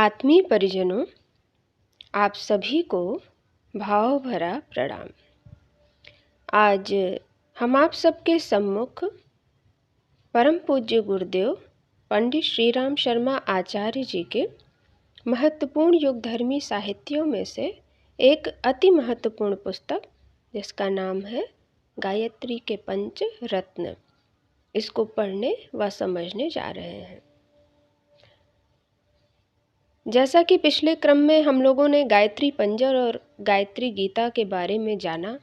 आत्मीय परिजनों, आप सभी को भाव भरा प्रणाम। आज हम आप सबके सम्मुख परम पूज्य गुरुदेव पंडित श्री राम शर्मा आचार्य जी के महत्वपूर्ण युगधर्मी साहित्यों में से एक अति महत्वपूर्ण पुस्तक, जिसका नाम है गायत्री के पंच रत्न, इसको पढ़ने व समझने जा रहे हैं। जैसा कि पिछले क्रम में हम लोगों ने गायत्री पंजर और गायत्री गीता के बारे में जाना,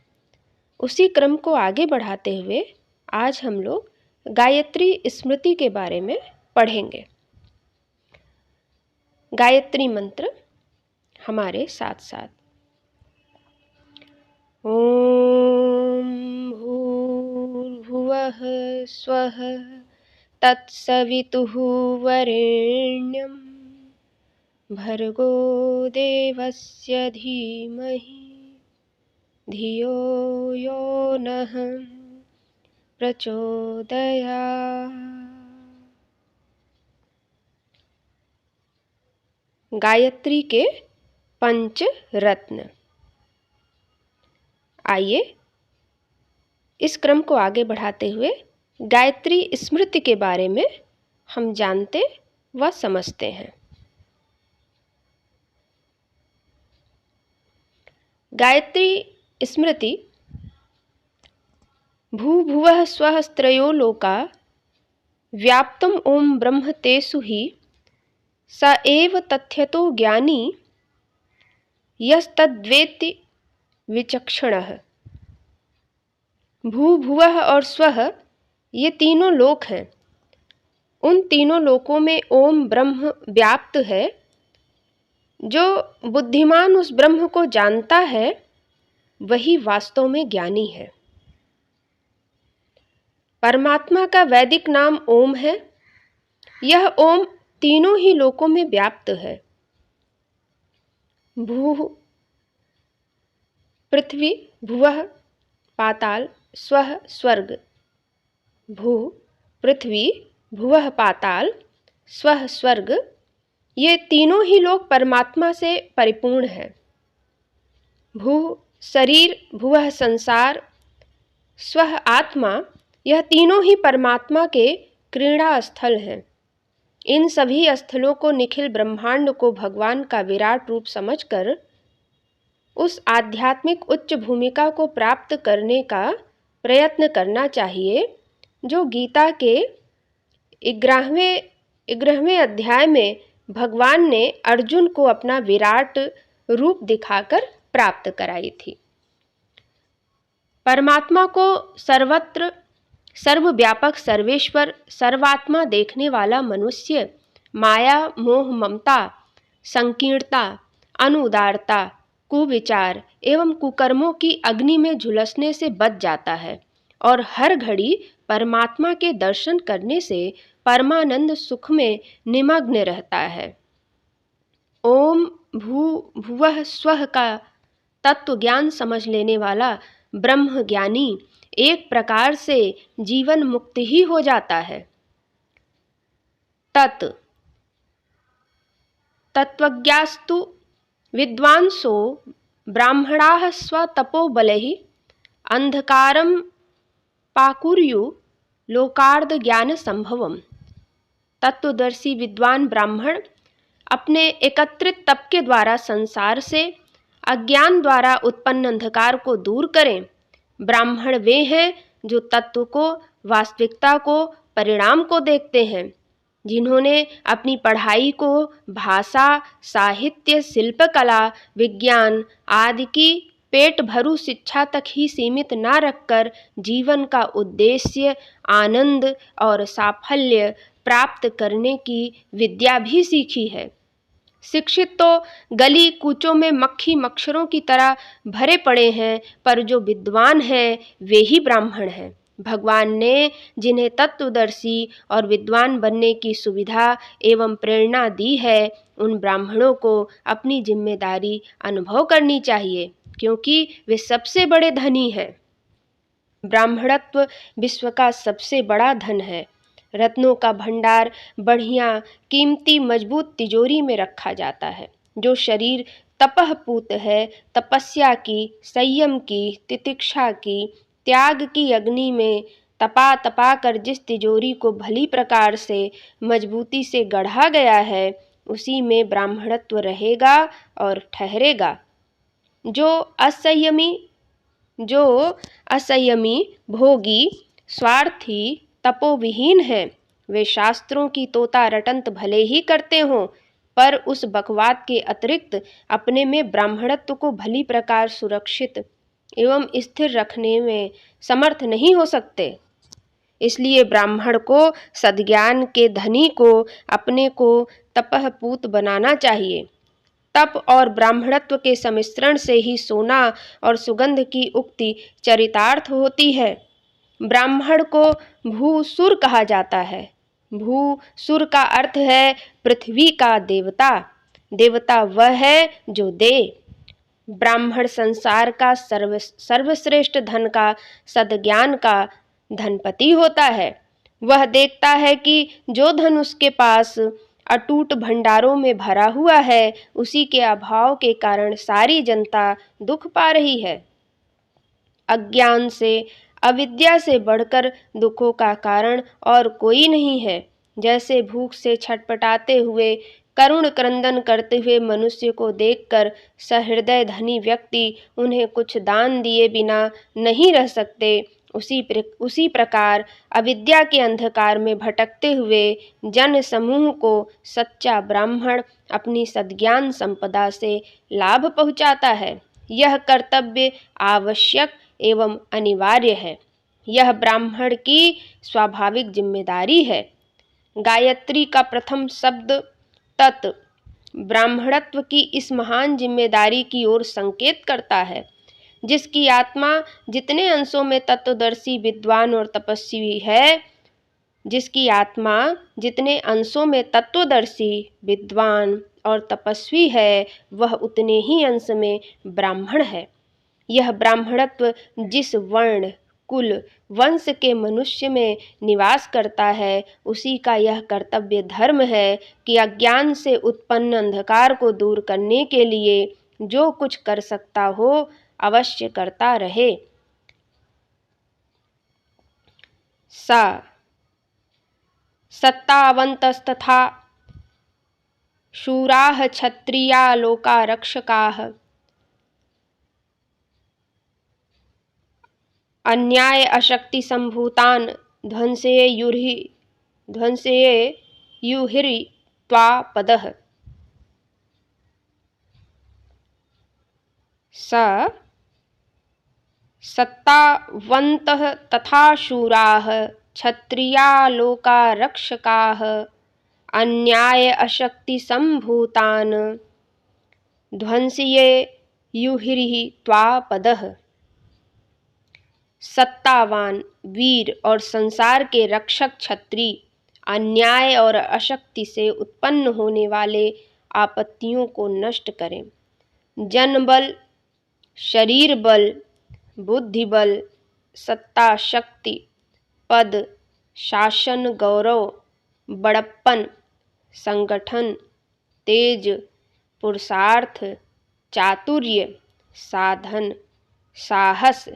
उसी क्रम को आगे बढ़ाते हुए आज हम लोग गायत्री स्मृति के बारे में पढ़ेंगे। गायत्री मंत्र हमारे साथ साथ। ओम भूर्भुवः स्वः तत्सवितुः वरेण्यं भर्गो देवस्य धीमहि धियो यो नः प्रचोदयात्। गायत्री के पंच रत्न। आइए इस क्रम को आगे बढ़ाते हुए गायत्री स्मृति के बारे में हम जानते व समझते हैं। गायत्री स्मृति भूभुवः स्वः त्रयो लोका व्याप्तम् ओम ब्रह्म तेषु हि स एव तथ्यतो ज्ञानी यस्तद्वेत्ति विचक्षणः। भूभुवः और स्वः ये तीनों लोक हैं। उन तीनों लोकों में ओम ब्रह्म व्याप्त है। जो बुद्धिमान उस ब्रह्म को जानता है वही वास्तव में ज्ञानी है। परमात्मा का वैदिक नाम ओम है। यह ओम तीनों ही लोकों में व्याप्त है। भू पृथ्वी, भुवः पाताल, स्वः स्वर्ग। भू पृथ्वी, भुवः पाताल, स्वः स्वर्ग, ये तीनों ही लोक परमात्मा से परिपूर्ण है। भू शरीर, भुवः संसार, स्वः आत्मा, यह तीनों ही परमात्मा के क्रीड़ा स्थल हैं। इन सभी स्थलों को निखिल ब्रह्मांड को भगवान का विराट रूप समझकर उस आध्यात्मिक उच्च भूमिका को प्राप्त करने का प्रयत्न करना चाहिए, जो गीता के 11वें अध्याय में भगवान ने अर्जुन को अपना विराट रूप दिखाकर प्राप्त कराई थी। परमात्मा को सर्वत्र सर्वव्यापक सर्वेश्वर सर्वात्मा देखने वाला मनुष्य माया, मोह, ममता, संकीर्णता, अनुदारता, कुविचार एवं कुकर्मों की अग्नि में झुलसने से बच जाता है और हर घड़ी परमात्मा के दर्शन करने से परमानंद सुख में निमग्न रहता है। ओम भुवः स्वः का तत्व ज्ञान समझ लेने वाला ब्रह्म ज्ञानी एक प्रकार से जीवन मुक्त ही हो जाता है। तत्वज्ञास्तु विद्वांसो ब्राह्मणाः स्वतपोबलैः अंधकारं पाकुर्युः लोकार्ध ज्ञान संभवम्। तत्वदर्शी विद्वान ब्राह्मण अपने एकत्रित तप के द्वारा संसार से अज्ञान द्वारा उत्पन्न अंधकार को दूर करें। ब्राह्मण वे हैं जो तत्व को, वास्तविकता को, परिणाम को देखते हैं, जिन्होंने अपनी पढ़ाई को भाषा, साहित्य, शिल्पकला, विज्ञान आदि की पेट भरू शिक्षा तक ही सीमित न रखकर जीवन का उद्देश्य, आनंद और साफल्य प्राप्त करने की विद्या भी सीखी है। शिक्षित तो गली कूचों में मक्खी मच्छरों की तरह भरे पड़े हैं, पर जो विद्वान हैं वे ही ब्राह्मण हैं। भगवान ने जिन्हें तत्वदर्शी और विद्वान बनने की सुविधा एवं प्रेरणा दी है, उन ब्राह्मणों को अपनी जिम्मेदारी अनुभव करनी चाहिए, क्योंकि वे सबसे बड़े धनी हैं। ब्राह्मणत्व विश्व का सबसे बड़ा धन है। रत्नों का भंडार बढ़िया कीमती मजबूत तिजोरी में रखा जाता है। जो शरीर तपःपूत है, तपस्या की, संयम की, तितिक्षा की, त्याग की अग्नि में तपा तपा कर जिस तिजोरी को भली प्रकार से मजबूती से गढ़ा गया है, उसी में ब्राह्मणत्व रहेगा और ठहरेगा। जो असंयमी, भोगी, स्वार्थी, तपोविहीन है, वे शास्त्रों की तोता रटंत भले ही करते हों, पर उस बकवाद के अतिरिक्त अपने में ब्राह्मणत्व को भली प्रकार सुरक्षित एवं स्थिर रखने में समर्थ नहीं हो सकते। इसलिए ब्राह्मण को सद्ज्ञान के धनी को अपने को तपःपूत बनाना चाहिए। तप और ब्राह्मणत्व के सम्मिश्रण से ही सोना और सुगंध की उक्ति चरितार्थ होती है। ब्राह्मण को भूसुर कहा जाता है। भूसुर का अर्थ है पृथ्वी का देवता। देवता वह है जो दे। ब्राह्मण संसार का सर्वश्रेष्ठ धन का, सद्ज्ञान का धनपति होता है। वह देखता है कि जो धन उसके पास अटूट भंडारों में भरा हुआ है, उसी के अभाव के कारण सारी जनता दुख पा रही है। अज्ञान से, अविद्या से बढ़कर दुखों का कारण और कोई नहीं है। जैसे भूख से छटपटाते हुए, करुण क्रंदन करते हुए मनुष्य को देखकर सहृदय धनी व्यक्ति उन्हें कुछ दान दिए बिना नहीं रह सकते, उसी प्रकार अविद्या के अंधकार में भटकते हुए जन समूह को सच्चा ब्राह्मण अपनी सद्ज्ञान संपदा से लाभ पहुँचाता है। यह कर्तव्य आवश्यक एवं अनिवार्य है। यह ब्राह्मण की स्वाभाविक जिम्मेदारी है। गायत्री का प्रथम शब्द तत् ब्राह्मणत्व की इस महान जिम्मेदारी की ओर संकेत करता है। जिसकी आत्मा जितने अंशों में तत्वदर्शी, विद्वान और तपस्वी है, जिसकी आत्मा जितने अंशों में तत्वदर्शी, विद्वान और तपस्वी है, वह उतने ही अंश में ब्राह्मण है। यह ब्राह्मणत्व जिस वर्ण, कुल, वंश के मनुष्य में निवास करता है, उसी का यह कर्तव्य धर्म है कि अज्ञान से उत्पन्न अंधकार को दूर करने के लिए जो कुछ कर सकता हो, अवश्य करता रहे। सत्तावन्तस्तथा शूराः क्षत्रिया लोकारक्षकाः अन्याय अशक्ति संभूतान् ध्वंसयेयुरित्वापदः। सत्तावन्तः तथा शूराः क्षत्रिया लोकारक्षकाः अन्याय अशक्ति संभूतान् ध्वंसयेयुरित्वापदः। सत्तावान, वीर और संसार के रक्षक क्षत्रिय अन्याय और अशक्ति से उत्पन्न होने वाले आपत्तियों को नष्ट करें। जनबल, शरीर बल, बुद्धि बल, सत्ता, शक्ति, पद, शासन, गौरव, बड़प्पन, संगठन, तेज, पुरुषार्थ, चातुर्य, साधन, साहस,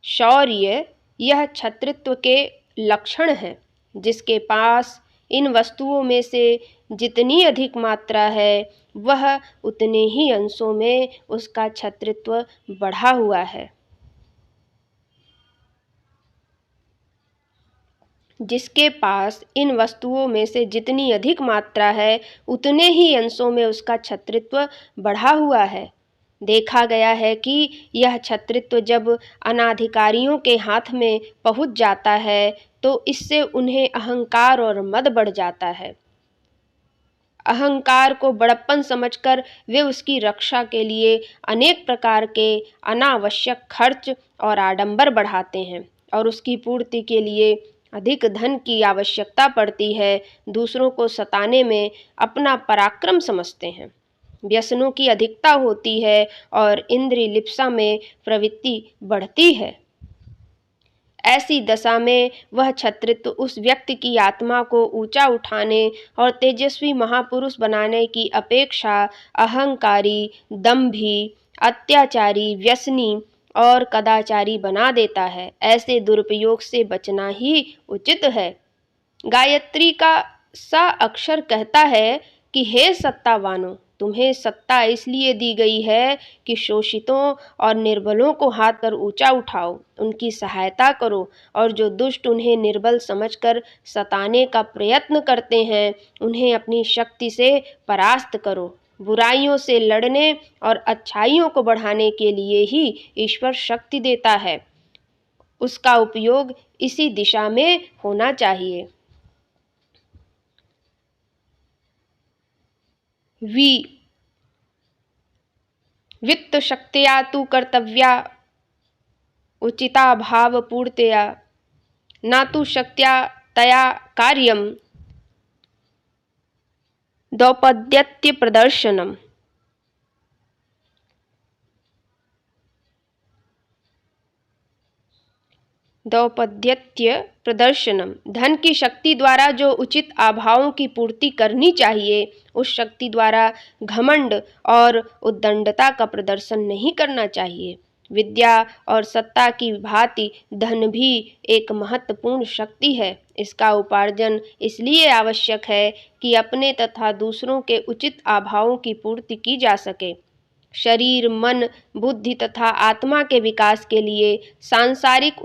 शौर्य, यह क्षत्रित्व के लक्षण हैं। जिसके पास इन वस्तुओं में से जितनी अधिक मात्रा है, वह उतने ही अंशों में उसका क्षत्रित्व बढ़ा हुआ है। जिसके पास इन वस्तुओं में से जितनी अधिक मात्रा है, उतने ही अंशों में उसका क्षत्रित्व बढ़ा हुआ है। देखा गया है कि यह क्षत्रित्व जब अनाधिकारियों के हाथ में पहुंच जाता है, तो इससे उन्हें अहंकार और मद बढ़ जाता है। अहंकार को बड़प्पन समझकर वे उसकी रक्षा के लिए अनेक प्रकार के अनावश्यक खर्च और आडंबर बढ़ाते हैं और उसकी पूर्ति के लिए अधिक धन की आवश्यकता पड़ती है। दूसरों को सताने में अपना पराक्रम समझते हैं। व्यसनों की अधिकता होती है और इंद्रिय लिप्सा में प्रवृत्ति बढ़ती है। ऐसी दशा में वह छत्रित्व उस व्यक्ति की आत्मा को ऊंचा उठाने और तेजस्वी महापुरुष बनाने की अपेक्षा अहंकारी, दंभी, अत्याचारी, व्यसनी और कदाचारी बना देता है। ऐसे दुरुपयोग से बचना ही उचित है। गायत्री का सा अक्षर कहता है कि हे सत्तावानों, तुम्हें सत्ता इसलिए दी गई है कि शोषितों और निर्बलों को हाथ कर ऊंचा उठाओ, उनकी सहायता करो और जो दुष्ट उन्हें निर्बल समझकर सताने का प्रयत्न करते हैं, उन्हें अपनी शक्ति से परास्त करो। बुराइयों से लड़ने और अच्छाइयों को बढ़ाने के लिए ही ईश्वर शक्ति देता है। उसका उपयोग इसी दिशा में होना चाहिए। वित्त शक्त्या तु कर्तव्या उचिता भावपूर्तया न तु शक्त्या तया कार्यं दौपद्यत्य प्रदर्शनम। दौपद्यत्य प्रदर्शनम, धन की शक्ति द्वारा जो उचित अभावों की पूर्ति करनी चाहिए, उस शक्ति द्वारा घमंड और उद्दंडता का प्रदर्शन नहीं करना चाहिए। विद्या और सत्ता की भांति धन भी एक महत्वपूर्ण शक्ति है। इसका उपार्जन इसलिए आवश्यक है कि अपने तथा दूसरों के उचित अभावों की पूर्ति की जा सके। शरीर, मन, बुद्धि तथा आत्मा के विकास के लिए सांसारिक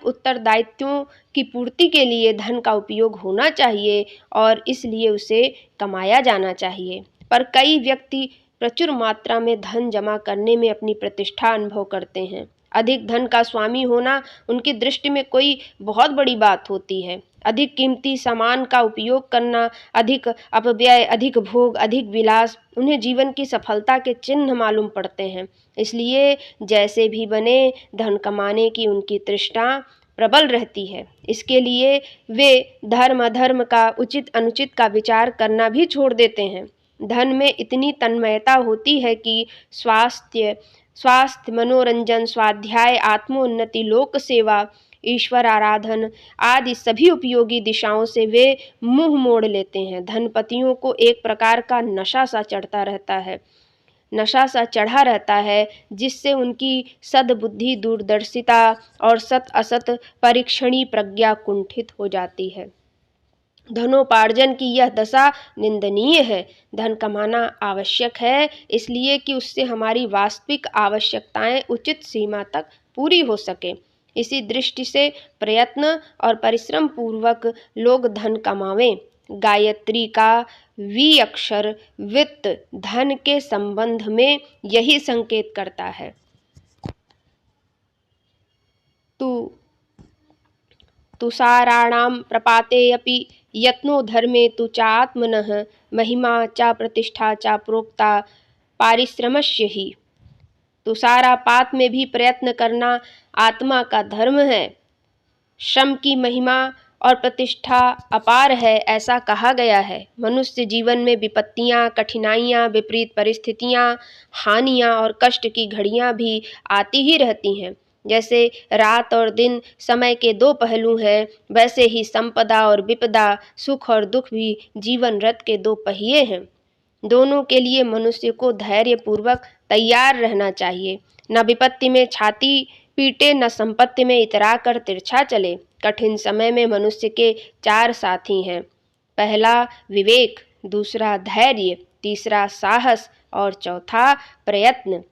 उत्तरदायित्वों की पूर्ति के लिए धन का उपयोग होना चाहिए और इसलिए उसे कमाया जाना चाहिए। पर कई व्यक्ति प्रचुर मात्रा में धन जमा करने में अपनी प्रतिष्ठा अनुभव करते हैं। अधिक धन का स्वामी होना उनकी दृष्टि में कोई बहुत बड़ी बात होती है। अधिक कीमती सामान का उपयोग करना, अधिक अपव्यय, अधिक भोग, अधिक विलास उन्हें जीवन की सफलता के चिन्ह मालूम पड़ते हैं। इसलिए जैसे भी बने धन कमाने की उनकी तृष्णा प्रबल रहती है। इसके लिए वे धर्म अधर्म का, उचित अनुचित का विचार करना भी छोड़ देते हैं। धन में इतनी तन्मयता होती है कि स्वास्थ्य, मनोरंजन, स्वाध्याय, आत्मोन्नति, लोक सेवा, ईश्वर आराधन आदि सभी उपयोगी दिशाओं से वे मुंह मोड़ लेते हैं। धनपतियों को एक प्रकार का नशा सा चढ़ा रहता है, जिससे उनकी सद्बुद्धि, दूरदर्शिता और सत असत परीक्षणी प्रज्ञा कुंठित हो जाती है। धनोपार्जन की यह दशा निंदनीय है। धन कमाना आवश्यक है इसलिए कि उससे हमारी वास्तविक आवश्यकताएं उचित सीमा तक पूरी हो सके। इसी दृष्टि से प्रयत्न और परिश्रम पूर्वक लोग धन कमावें। गायत्री का वी अक्षर वित्त, धन के संबंध में यही संकेत करता है। तुषाराणां प्रपाते अपि यत्नो धर्मे तु चात्मनः महिमा च प्रतिष्ठा च प्रोक्ता पारिश्रमस्य ही। तुषारापात में भी प्रयत्न करना आत्मा का धर्म है। श्रम की महिमा और प्रतिष्ठा अपार है, ऐसा कहा गया है। मनुष्य जीवन में विपत्तियां, कठिनाइयां, विपरीत परिस्थितियां, हानियां और कष्ट की घड़ियां भी आती ही रहती हैं। जैसे रात और दिन समय के दो पहलू हैं, वैसे ही संपदा और विपदा, सुख और दुख भी जीवन रथ के दो पहिए हैं। दोनों के लिए मनुष्य को धैर्य पूर्वक तैयार रहना चाहिए। न विपत्ति में छाती पीटे, न संपत्ति में इतरा कर तिरछा चले। कठिन समय में मनुष्य के चार साथी हैं। पहला विवेक, दूसरा धैर्य, तीसरा साहस और चौथा प्रयत्न।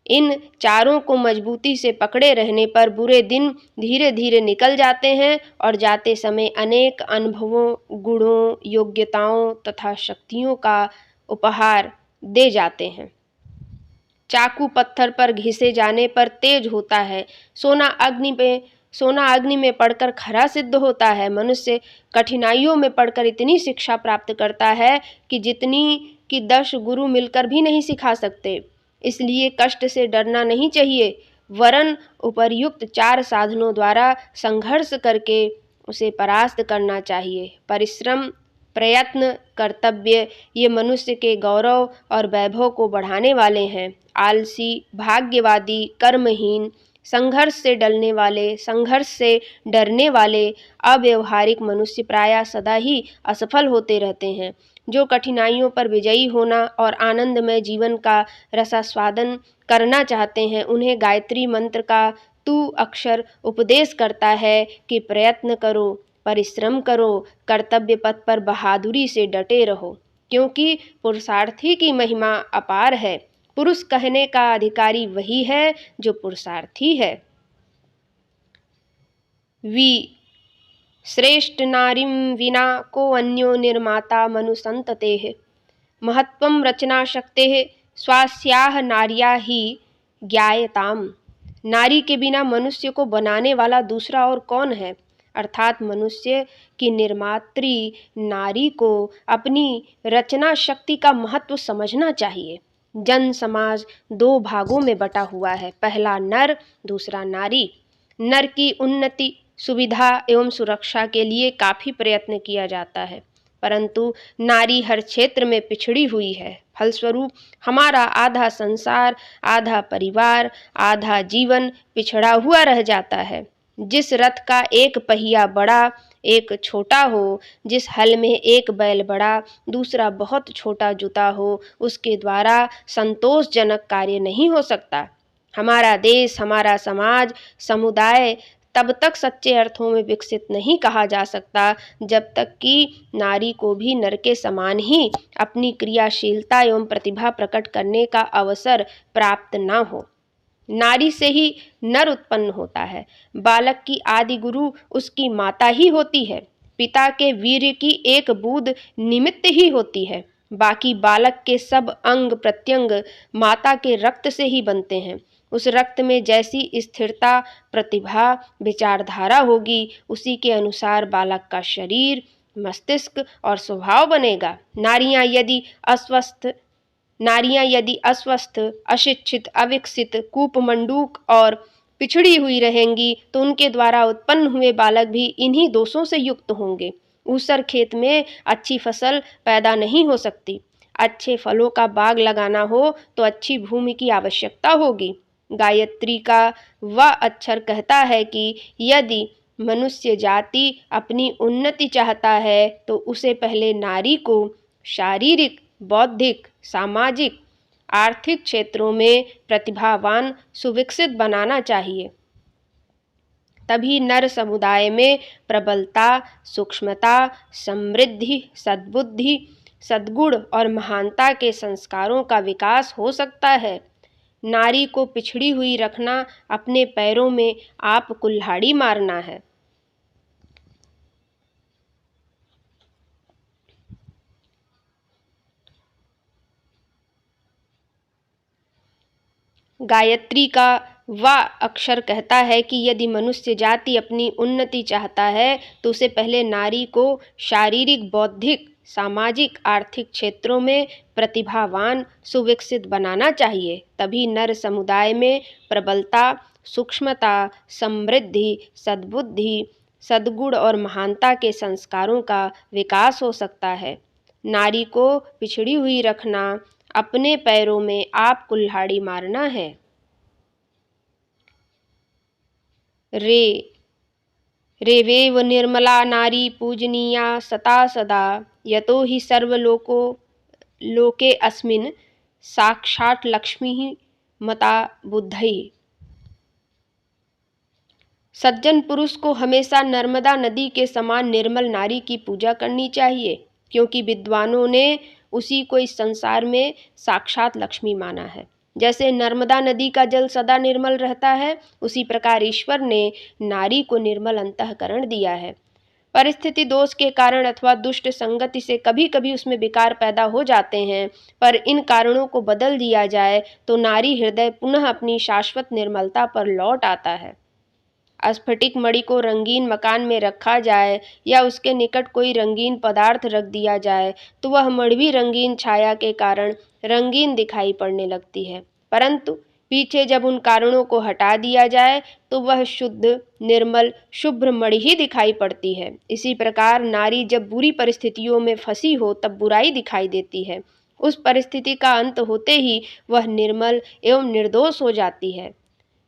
इन चारों को मजबूती से पकड़े रहने पर बुरे दिन धीरे धीरे निकल जाते हैं और जाते समय अनेक अनुभवों, गुणों, योग्यताओं तथा शक्तियों का उपहार दे जाते हैं। चाकू पत्थर पर घिसे जाने पर तेज होता है, सोना अग्नि में पड़कर खरा सिद्ध होता है। मनुष्य कठिनाइयों में पड़कर इतनी शिक्षा प्राप्त करता है कि जितनी कि 10 गुरु मिलकर भी नहीं सिखा सकते। इसलिए कष्ट से डरना नहीं चाहिए, वरन उपर्युक्त 4 साधनों द्वारा संघर्ष करके उसे परास्त करना चाहिए। परिश्रम, प्रयत्न, कर्तव्य ये मनुष्य के गौरव और वैभव को बढ़ाने वाले हैं। आलसी, भाग्यवादी, कर्महीन, संघर्ष से डरने वाले अव्यवहारिक मनुष्य प्रायः सदा ही असफल होते रहते हैं। जो कठिनाइयों पर विजयी होना और आनंदमय जीवन का रसास्वादन करना चाहते हैं, उन्हें गायत्री मंत्र का तू अक्षर उपदेश करता है कि प्रयत्न करो, परिश्रम करो, कर्तव्य पथ पर बहादुरी से डटे रहो, क्योंकि पुरुषार्थी की महिमा अपार है। पुरुष कहने का अधिकारी वही है जो पुरुषार्थी है। वि श्रेष्ठ नारीं विना को अन्यो निर्माता मनुसंततेः महत्वं रचनाशक्तेः स्वास्याः नार्या ही ज्ञायताम्। नारी के बिना मनुष्य को बनाने वाला दूसरा और कौन है? अर्थात मनुष्य की निर्मात्री नारी को अपनी रचना शक्ति का महत्व समझना चाहिए। जन समाज दो भागों में बटा हुआ है, पहला नर, दूसरा नारी। नर की उन्नति, सुविधा एवं सुरक्षा के लिए काफ़ी प्रयत्न किया जाता है, परंतु नारी हर क्षेत्र में पिछड़ी हुई है। फलस्वरूप हमारा आधा संसार, आधा परिवार, आधा जीवन पिछड़ा हुआ रह जाता है। जिस रथ का एक पहिया बड़ा, एक छोटा हो, जिस हल में एक बैल बड़ा, दूसरा बहुत छोटा जुता हो, उसके द्वारा संतोषजनक कार्य नहीं हो सकता। हमारा देश, हमारा समाज, समुदाय तब तक सच्चे अर्थों में विकसित नहीं कहा जा सकता जब तक कि नारी को भी नर के समान ही अपनी क्रियाशीलता एवं प्रतिभा प्रकट करने का अवसर प्राप्त न हो। नारी से ही नर उत्पन्न होता है। बालक की आदि गुरु उसकी माता ही होती है। पिता के वीर्य की एक बूंद निमित्त ही होती है। बाकी बालक के सब अंग प्रत्यंग माता के रक्त से ही बनते हैं। उस रक्त में जैसी स्थिरता, प्रतिभा, विचारधारा होगी, उसी के अनुसार बालक का शरीर, मस्तिष्क और स्वभाव बनेगा। नारियां यदि अस्वस्थ, अशिक्षित, अविकसित, कूपमंडूक और पिछड़ी हुई रहेंगी तो उनके द्वारा उत्पन्न हुए बालक भी इन्हीं दोषों से युक्त होंगे। ऊसर खेत में अच्छी फसल पैदा नहीं हो सकती। अच्छे फलों का बाग लगाना हो तो अच्छी भूमि की आवश्यकता होगी। गायत्री का वह अक्षर कहता है कि यदि मनुष्य जाति अपनी उन्नति चाहता है तो उसे पहले नारी को शारीरिक, बौद्धिक, सामाजिक, आर्थिक क्षेत्रों में प्रतिभावान, सुविकसित बनाना चाहिए। तभी नर समुदाय में प्रबलता, सूक्ष्मता, समृद्धि, सद्बुद्धि, सद्गुण और महानता के संस्कारों का विकास हो सकता है। नारी को पिछड़ी हुई रखना अपने पैरों में आप कुल्हाड़ी मारना है। गायत्री का वह अक्षर कहता है कि यदि मनुष्य जाति अपनी उन्नति चाहता है तो उसे पहले नारी को शारीरिक, बौद्धिक, सामाजिक, आर्थिक क्षेत्रों में प्रतिभावान, सुविकसित बनाना चाहिए। तभी नर समुदाय में प्रबलता, सूक्ष्मता, समृद्धि, सद्बुद्धि, सद्गुण और महानता के संस्कारों का विकास हो सकता है। नारी को पिछड़ी हुई रखना अपने पैरों में आप कुल्हाड़ी मारना है। रेवेव निर्मला नारी पूजनीया सता सदा यतो हि लोके अस्मिन् साक्षात् लक्ष्मी मता बुद्धैः। सज्जन पुरुष को हमेशा नर्मदा नदी के समान निर्मल नारी की पूजा करनी चाहिए, क्योंकि विद्वानों ने उसी को इस संसार में साक्षात लक्ष्मी माना है। जैसे नर्मदा नदी का जल सदा निर्मल रहता है, उसी प्रकार ईश्वर ने नारी को निर्मल अंतःकरण दिया है। परिस्थिति दोष के कारण अथवा दुष्ट संगति से कभी कभी उसमें विकार पैदा हो जाते हैं, पर इन कारणों को बदल दिया जाए तो नारी हृदय पुनः अपनी शाश्वत निर्मलता पर लौट आता है। स्फटिक मणि को रंगीन मकान में रखा जाए या उसके निकट कोई रंगीन पदार्थ रख दिया जाए तो वह मणि भी रंगीन छाया के कारण रंगीन दिखाई पड़ने लगती है, परंतु पीछे जब उन कारणों को हटा दिया जाए तो वह शुद्ध, निर्मल, शुभ्र मणि ही दिखाई पड़ती है। इसी प्रकार नारी जब बुरी परिस्थितियों में फंसी हो तब बुराई दिखाई देती है। उस परिस्थिति का अंत होते ही वह निर्मल एवं निर्दोष हो जाती है।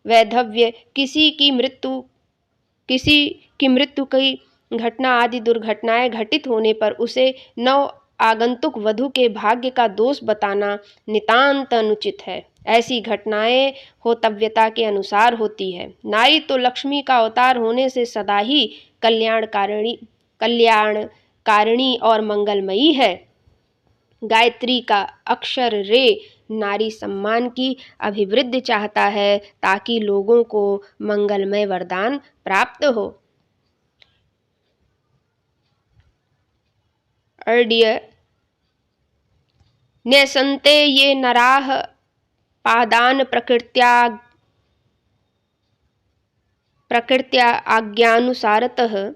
वैधव्य, किसी की मृत्यु की घटना आदि दुर्घटनाएं घटित होने पर उसे नव आगंतुक वधू के भाग्य का दोष बताना नितांत अनुचित है। ऐसी घटनाएं होतव्यता के अनुसार होती है। नारी तो लक्ष्मी का अवतार होने से सदा ही कल्याणकारिणी और मंगलमयी है। गायत्री का अक्षर रे नारी सम्मान की अभिवृद्धि चाहता है ताकि लोगों को मंगलमय वरदान प्राप्त हो। अर्ड्य न्यसन्ते ये नराः पादान प्रकृत्या आज्ञानुसारतः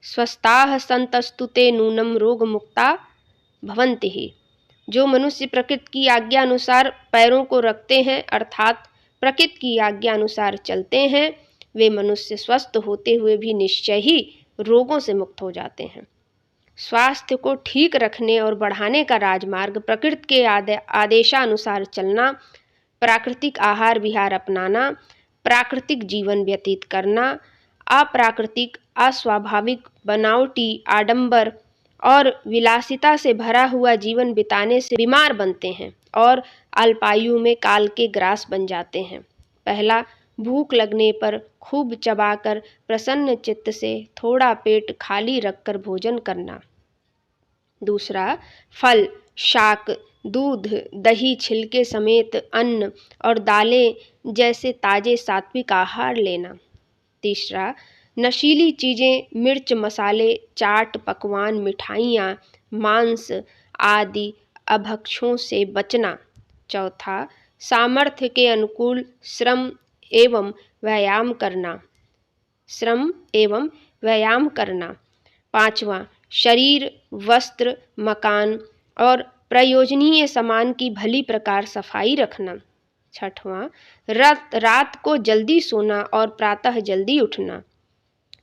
स्वस्थाः सन्तस्तु ते नूनं रोगमुक्ता भवन्ति ही। जो मनुष्य प्रकृति की आज्ञा अनुसार पैरों को रखते हैं अर्थात प्रकृति की आज्ञा अनुसार चलते हैं, वे मनुष्य स्वस्थ होते हुए भी निश्चय ही रोगों से मुक्त हो जाते हैं। स्वास्थ्य को ठीक रखने और बढ़ाने का राजमार्ग प्रकृति के आदेशानुसार चलना, प्राकृतिक आहार विहार अपनाना, प्राकृतिक जीवन व्यतीत करना, अप्राकृतिक अस्वाभाविक बनावटी आडंबर और विलासिता से भरा हुआ जीवन बिताने से बीमार बनते हैं और अल्पायु में काल के ग्रास बन जाते हैं। पहला, भूख लगने पर खूब चबाकर प्रसन्न चित्त से थोड़ा पेट खाली रखकर भोजन करना। दूसरा, फल, शाक, दूध, दही, छिलके समेत अन्न और दालें जैसे ताजे सात्विक आहार लेना। तीसरा, नशीली चीज़ें, मिर्च मसाले, चाट पकवान, मिठाइयाँ, मांस आदि अभक्षों से बचना। चौथा, सामर्थ्य के अनुकूल श्रम एवं व्यायाम करना। पांचवा, शरीर, वस्त्र, मकान और प्रयोजनीय सामान की भली प्रकार सफाई रखना। छठवां, रात को जल्दी सोना और प्रातः जल्दी उठना।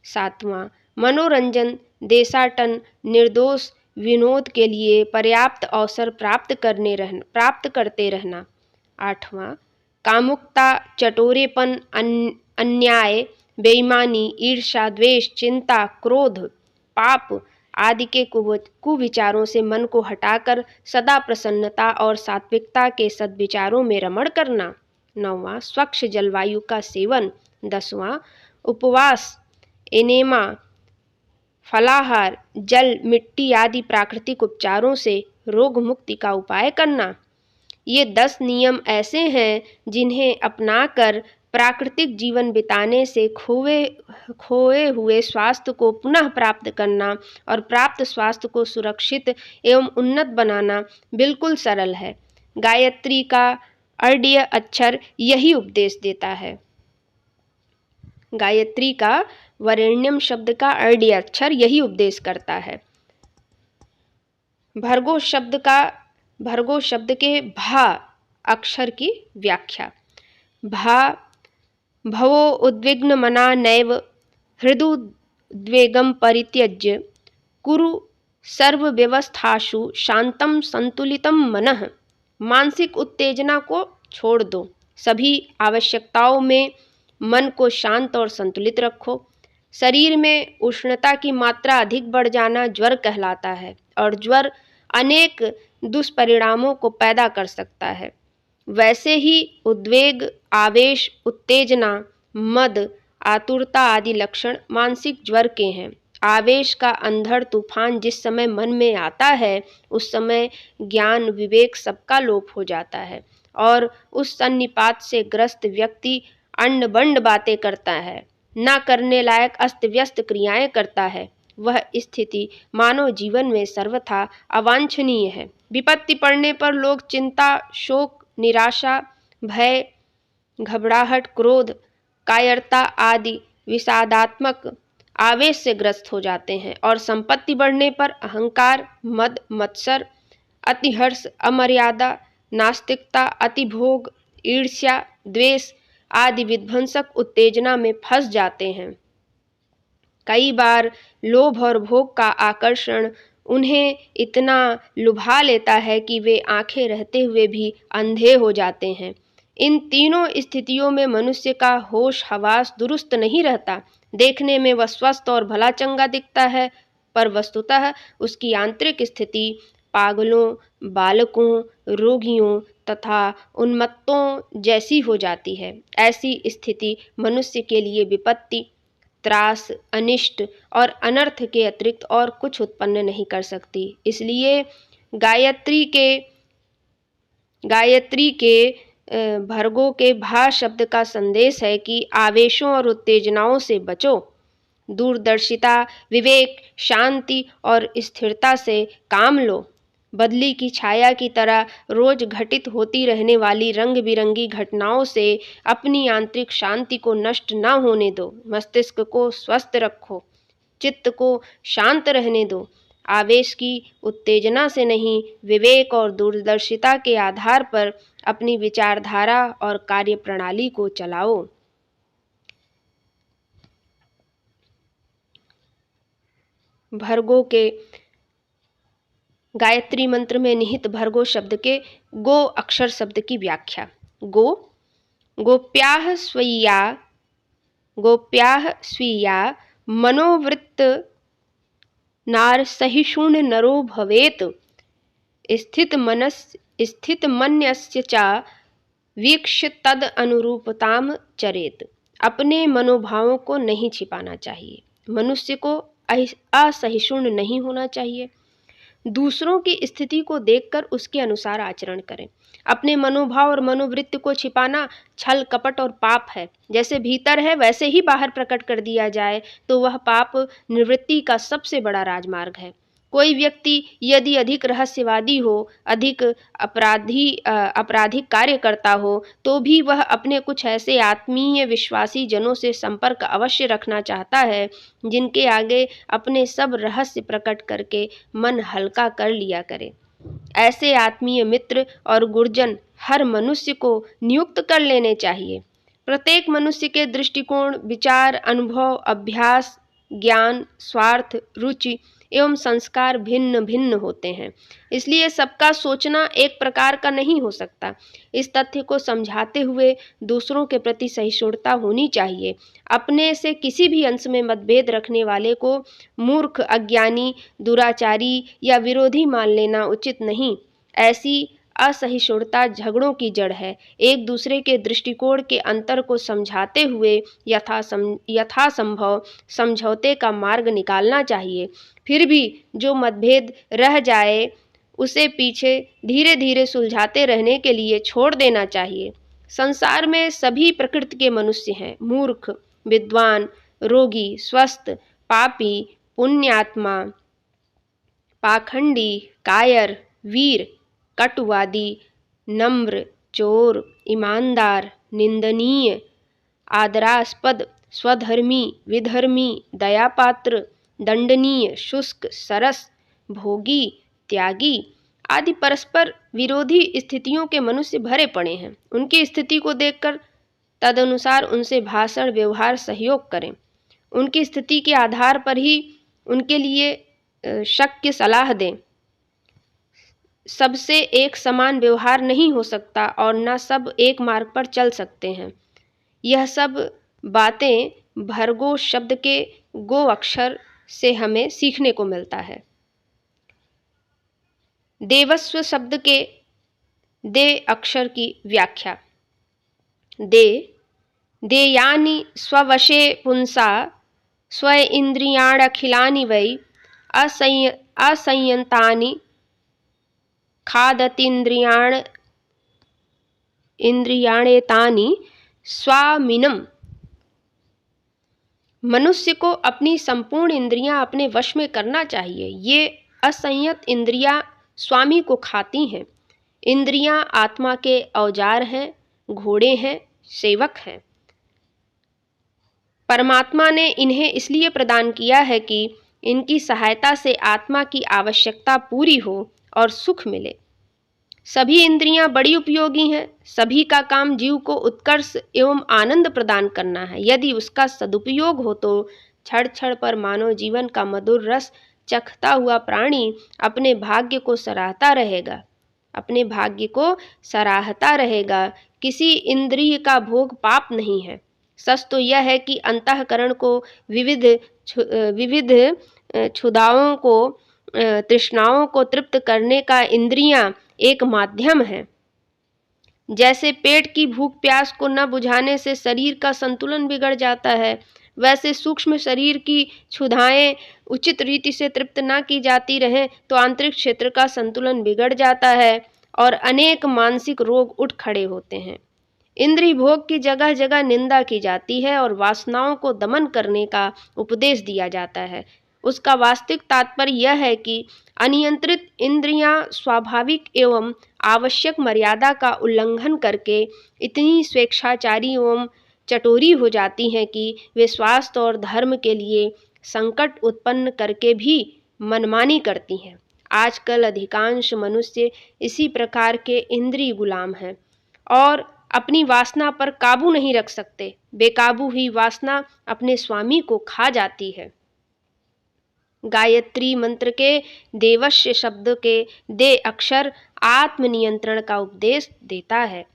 सातवां, मनोरंजन, देशाटन, निर्दोष विनोद के लिए पर्याप्त अवसर प्राप्त करते रहना। आठवां, कामुकता, चटोरेपन, अन्याय, बेईमानी, ईर्ष्या, द्वेष, चिंता, क्रोध, पाप आदि के कुविचारों से मन को हटाकर सदा प्रसन्नता और सात्विकता के सद्विचारों में रमण करना। नौवां, स्वच्छ जलवायु का सेवन। 10वां, उपवास, एनेमा, फलाहार, जल, मिट्टी आदि प्राकृतिक उपचारों से रोग मुक्ति का उपाय करना। ये 10 नियम ऐसे हैं जिन्हें अपनाकर प्राकृतिक जीवन बिताने से खोए हुए स्वास्थ्य को पुनः प्राप्त करना और प्राप्त स्वास्थ्य को सुरक्षित एवं उन्नत बनाना बिल्कुल सरल है। गायत्री का अर्ड्य अक्षर यही उपदेश देता है। गायत्री का वरेण्यम शब्द का अर्ड्य अक्षर यही उपदेश करता है। भर्गो शब्द के भा अक्षर की व्याख्या। भवो उद्विग्न मना नैव हृदुद्वेगं परित्यज्य कुरु सर्व व्यवस्थासु शांतम संतुलितम मनः। मानसिक उत्तेजना को छोड़ दो, सभी आवश्यकताओं में मन को शांत और संतुलित रखो। शरीर में उष्णता की मात्रा अधिक बढ़ जाना ज्वर कहलाता है और ज्वर अनेक दुष्परिणामों को पैदा कर सकता है। वैसे ही उद्वेग, आवेश, उत्तेजना, मद, आतुरता आदि लक्षण मानसिक ज्वर के हैं। आवेश का अंधड़ तूफान जिस समय मन में आता है उस समय ज्ञान विवेक सबका लोप हो जाता है और उस सन्निपात से ग्रस्त व्यक्ति अंड-बंड बातें करता है, न करने लायक अस्त व्यस्त क्रियाएं करता है। वह स्थिति मानव जीवन में सर्वथा अवांछनीय है। विपत्ति पड़ने पर लोग चिंता, शोक, निराशा, भय, घबराहट, क्रोध, कायरता आदि विषादात्मक आवेश से ग्रस्त हो जाते हैं और संपत्ति बढ़ने पर अहंकार, मद, मत्सर, अतिहर्ष, अमर्यादा, नास्तिकता, अतिभोग, ईर्ष्या, द्वेष आदि विध्वंसक उत्तेजना में फंस जाते हैं। कई बार लोभ और भोग का आकर्षण उन्हें इतना लुभा लेता है कि वे आंखें रहते हुए भी अंधे हो जाते हैं। इन तीनों स्थितियों में मनुष्य का होश हवास दुरुस्त नहीं रहता। देखने में वह स्वस्थ और भला चंगा दिखता है, पर वस्तुतः उसकी आंतरिक स्थिति पागलों, बालकों, रोगियों तथा उन्मत्तों जैसी हो जाती है। ऐसी स्थिति मनुष्य के लिए विपत्ति, त्रास, अनिष्ट और अनर्थ के अतिरिक्त और कुछ उत्पन्न नहीं कर सकती। इसलिए गायत्री के भर्गों के भा शब्द का संदेश है कि आवेशों और उत्तेजनाओं से बचो, दूरदर्शिता, विवेक, शांति और स्थिरता से काम लो। बदली की छाया की तरह रोज घटित होती रहने वाली रंग बिरंगी घटनाओं से अपनी आंतरिक शांति को नष्ट न होने दो। मस्तिष्क को स्वस्थ रखो, चित्त को शांत रहने दो। आवेश की उत्तेजना से नहीं, विवेक और दूरदर्शिता के आधार पर अपनी विचारधारा और कार्यप्रणाली को चलाओ। भर्गो के गायत्री मंत्र में निहित भर्गो शब्द के गो अक्षर शब्द की व्याख्या। गो, गोप्याः स्वीया मनोवृत्त नार सहिष्णु नरो भवेत स्थित मन्यस्य च वीक्ष्य तद अनुरूपताम चरेत। अपने मनोभावों को नहीं छिपाना चाहिए। मनुष्य को असहिष्णु नहीं होना चाहिए। दूसरों की स्थिति को देखकर उसके अनुसार आचरण करें। अपने मनोभाव और मनोवृत्ति को छिपाना छल, कपट और पाप है। जैसे भीतर है वैसे ही बाहर प्रकट कर दिया जाए तो वह पाप निवृत्ति का सबसे बड़ा राजमार्ग है। कोई व्यक्ति यदि अधिक रहस्यवादी हो, अधिक आपराधिक कार्य करता हो, तो भी वह अपने कुछ ऐसे आत्मीय विश्वासी जनों से संपर्क अवश्य रखना चाहता है जिनके आगे अपने सब रहस्य प्रकट करके मन हल्का कर लिया करे। ऐसे आत्मीय मित्र और गुरुजन हर मनुष्य को नियुक्त कर लेने चाहिए। प्रत्येक मनुष्य के दृष्टिकोण, विचार, अनुभव, अभ्यास, ज्ञान, स्वार्थ, रुचि एवं संस्कार भिन्न भिन्न होते हैं। इसलिए सबका सोचना एक प्रकार का नहीं हो सकता। इस तथ्य को समझाते हुए दूसरों के प्रति सहिष्णुता होनी चाहिए। अपने से किसी भी अंश में मतभेद रखने वाले को मूर्ख, अज्ञानी, दुराचारी या विरोधी मान लेना उचित नहीं। ऐसी असहिष्णुता झगड़ों की जड़ है। एक दूसरे के दृष्टिकोण के अंतर को समझाते हुए यथासंभव समझौते का मार्ग निकालना चाहिए। फिर भी जो मतभेद रह जाए उसे पीछे धीरे धीरे सुलझाते रहने के लिए छोड़ देना चाहिए। संसार में सभी प्रकृति के मनुष्य हैं। मूर्ख, विद्वान, रोगी, स्वस्थ, पापी, पुण्यात्मा, पाखंडी, कायर, वीर, कटुवादी, नम्र, चोर, ईमानदार, निंदनीय, आदरास्पद, स्वधर्मी, विधर्मी, दयापात्र, दंडनीय, शुष्क, सरस, भोगी, त्यागी आदि परस्पर विरोधी स्थितियों के मनुष्य भरे पड़े हैं। उनकी स्थिति को देखकर तदनुसार उनसे भाषण, व्यवहार, सहयोग करें। उनकी स्थिति के आधार पर ही उनके लिए शक्य सलाह दें। सबसे एक समान व्यवहार नहीं हो सकता और न सब एक मार्ग पर चल सकते हैं। यह सब बातें भर्गो शब्द के गो अक्षर से हमें सीखने को मिलता है। देवस्व शब्द के दे अक्षर की व्याख्या। देयानि स्ववशे पुंसा स्व इंद्रियाणखिलानि वै असंयतानि इंद्रियाणेतानि स्वामिनम्। मनुष्य को अपनी संपूर्ण इंद्रियां अपने वश में करना चाहिए। ये असंयत इंद्रियां स्वामी को खाती हैं। इंद्रियां आत्मा के औजार हैं, घोड़े हैं, सेवक हैं। परमात्मा ने इन्हें इसलिए प्रदान किया है कि इनकी सहायता से आत्मा की आवश्यकता पूरी हो और सुख मिले। सभी इंद्रियां बड़ी उपयोगी हैं। सभी का काम जीव को उत्कर्ष एवं आनंद प्रदान करना है। यदि उसका सदुपयोग हो तो क्षण क्षण पर मानव जीवन का मधुर रस चखता हुआ प्राणी अपने भाग्य को सराहता रहेगा। अपने भाग्य को सराहता रहेगा। किसी इंद्रिय का भोग पाप नहीं है। सच तो यह है कि अंतःकरण को विविध क्षुधाओं को तृष्णाओं को तृप्त करने का इंद्रियां एक माध्यम है। जैसे पेट की भूख प्यास को न बुझाने से शरीर का संतुलन बिगड़ जाता है, वैसे सूक्ष्म शरीर की क्षुधाएं उचित रीति से तृप्त न की जाती रहें तो आंतरिक क्षेत्र का संतुलन बिगड़ जाता है और अनेक मानसिक रोग उठ खड़े होते हैं। इंद्रिय भोग की जगह जगह निंदा की जाती है और वासनाओं को दमन करने का उपदेश दिया जाता है। उसका वास्तविक तात्पर्य यह है कि अनियंत्रित इंद्रियां स्वाभाविक एवं आवश्यक मर्यादा का उल्लंघन करके इतनी स्वेच्छाचारी एवं चटोरी हो जाती हैं कि वे स्वास्थ्य और धर्म के लिए संकट उत्पन्न करके भी मनमानी करती हैं। आजकल अधिकांश मनुष्य इसी प्रकार के इंद्रिय गुलाम हैं और अपनी वासना पर काबू नहीं रख सकते। बेकाबू ही वासना अपने स्वामी को खा जाती है। गायत्री मंत्र के देवस्य शब्द के दे अक्षर आत्मनियंत्रण का उपदेश देता है।